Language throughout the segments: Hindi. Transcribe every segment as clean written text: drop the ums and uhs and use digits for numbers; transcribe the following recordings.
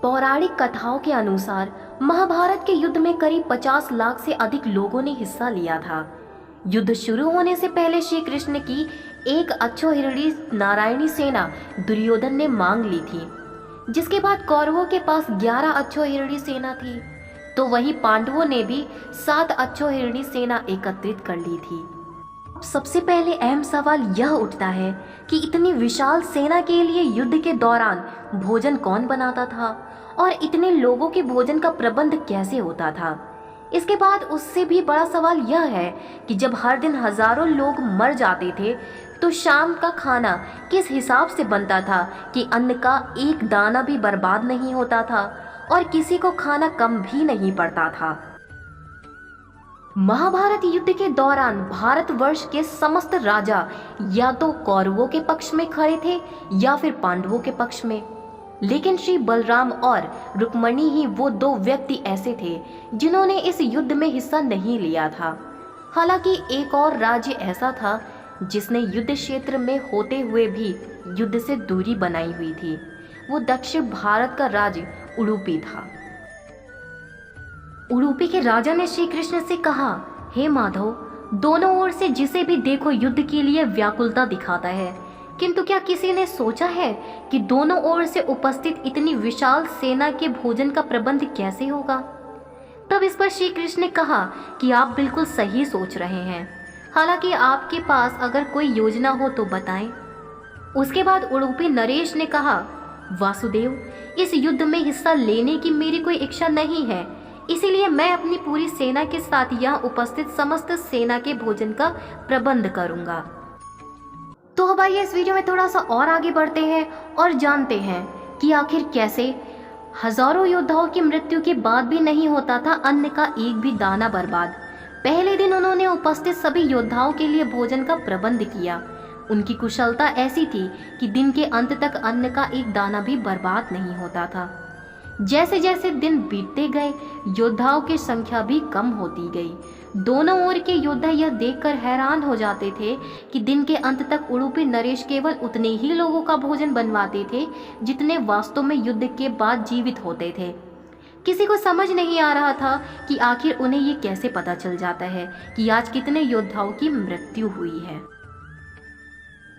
पौराणिक कथाओं के अनुसार महाभारत के युद्ध में करीब 50 लाख से अधिक लोगों ने हिस्सा लिया था। युद्ध शुरू होने से पहले श्री कृष्ण की एक अक्षौहिणी नारायणी सेना दुर्योधन ने मांग ली थी, जिसके बाद कौरवों के पास 11 अक्षौहिणी सेना थी, तो वहीं पांडवों ने भी 7 अक्षौहिणी सेना एकत्रित कर ली थी। सबसे पहले अहम सवाल यह उठता है कि इतनी विशाल सेना के लिए युद्ध के दौरान भोजन कौन बनाता था और इतने लोगों के भोजन का प्रबंध कैसे होता था। इसके बाद उससे भी बड़ा सवाल यह है कि जब हर दिन हजारों लोग मर जाते थे तो शाम का खाना किस हिसाब से बनता था कि अन्न का एक दाना भी बर्बाद नहीं होता था और किसी को खाना कम भी नहीं पड़ता था। महाभारत युद्ध के दौरान भारतवर्ष के समस्त राजा या तो कौरवों के पक्ष में खड़े थे या फिर पांडवों के पक्ष में, लेकिन श्री बलराम और रुक्मणी ही वो 2 व्यक्ति ऐसे थे जिन्होंने इस युद्ध में हिस्सा नहीं लिया था। हालांकि एक और राज्य ऐसा था जिसने युद्ध क्षेत्र में होते हुए भी युद्ध से दूरी बनाई हुई थी। वो दक्षिण भारत का राज्य उडुपी था। उडुपी के राजा ने श्री कृष्ण से कहा, हे माधव, दोनों ओर से जिसे भी देखो युद्ध के लिए व्याकुलता दिखाता है, किंतु क्या किसी ने सोचा है कि दोनों ओर से उपस्थित इतनी विशाल सेना के भोजन का प्रबंध कैसे होगा। तब इस पर श्री कृष्ण ने कहा कि आप बिल्कुल सही सोच रहे हैं, हालांकि आपके पास अगर कोई योजना हो तो बताएं। उसके बाद उडुपी नरेश ने कहा, वासुदेव, इस युद्ध में हिस्सा लेने की मेरी कोई इच्छा नहीं है, इसीलिए मैं अपनी पूरी सेना के साथ यहाँ उपस्थित समस्त सेना के भोजन का प्रबंध करूंगा। तो अब आइए इस वीडियो में थोड़ा सा और आगे बढ़ते हैं और जानते हैं कि आखिर कैसे हजारों योद्धाओं की मृत्यु के बाद भी नहीं होता था अन्न का एक भी दाना बर्बाद। पहले दिन उन्होंने उपस्थित सभी योद्धाओं के लिए भोजन का प्रबंध किया। उनकी कुशलता ऐसी थी कि दिन के अंत तक अन्न का एक दाना भी बर्बाद नहीं होता था। जैसे जैसे दिन बीतते गए योद्धाओं की संख्या भी कम होती गई। दोनों ओर के योद्धा यह देखकर हैरान हो जाते थे कि दिन के अंत तक उडुपी नरेश केवल उतने ही लोगों का भोजन बनवाते थे जितने वास्तव में युद्ध के बाद जीवित होते थे। किसी को समझ नहीं आ रहा था कि आखिर उन्हें ये कैसे पता चल जाता है कि आज कितने योद्धाओं की मृत्यु हुई है।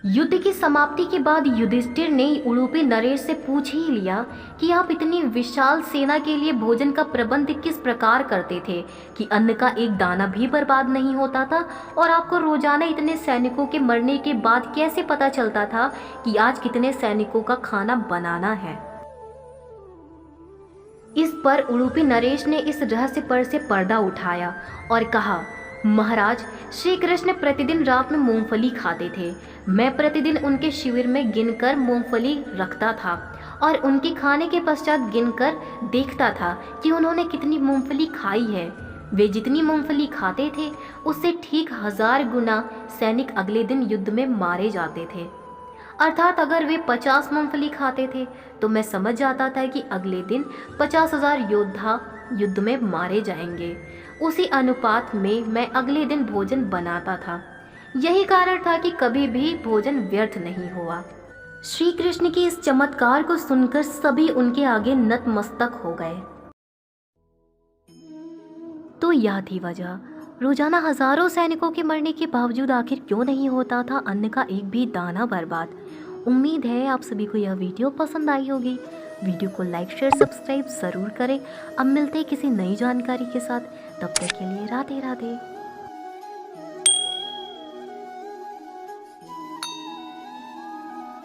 युद्ध की समाप्ति के बाद युधिष्ठिर ने उडुपी नरेश से पूछ ही लिया कि आप इतनी विशाल सेना के लिए भोजन का प्रबंध किस प्रकार करते थे कि अन्न का एक दाना भी बर्बाद नहीं होता था, और आपको रोजाना इतने सैनिकों के मरने के बाद कैसे पता चलता था कि आज कितने सैनिकों का खाना बनाना है। इस पर उडुपी नरेश ने इस रहस्य पर से पर्दा उठाया और कहा, महाराज, श्री कृष्ण प्रतिदिन रात में मूंगफली खाते थे। मैं प्रतिदिन उनके शिविर में गिनकर मूंगफली रखता था और उनके खाने के पश्चात गिनकर देखता था कि उन्होंने कितनी मूंगफली खाई है। वे जितनी मूंगफली खाते थे उससे ठीक 1000 गुना सैनिक अगले दिन युद्ध में मारे जाते थे। अर्थात अगर वे 50 मूंगफली खाते थे तो मैं समझ जाता था कि अगले दिन 50,000 योद्धा युद्ध में मारे जाएंगे। उसी अनुपात में मैं अगले दिन भोजन बनाता था। यही कारण था कि कभी भी भोजन व्यर्थ नहीं हुआ। श्री कृष्ण की इस चमत्कार को सुनकर सभी उनके आगे नतमस्तक हो गए। तो यह थी वजह, रोजाना हजारों सैनिकों के मरने के बावजूद आखिर क्यों नहीं होता था अन्न का एक भी दाना बर्बाद। उम्मीद है आप सभी को यह वीडियो पसंद आई होगी। वीडियो को लाइक, शेयर, सब्सक्राइब ज़रूर करें। अब मिलते हैं किसी नई जानकारी के साथ, तब तक के लिए राधे राधे।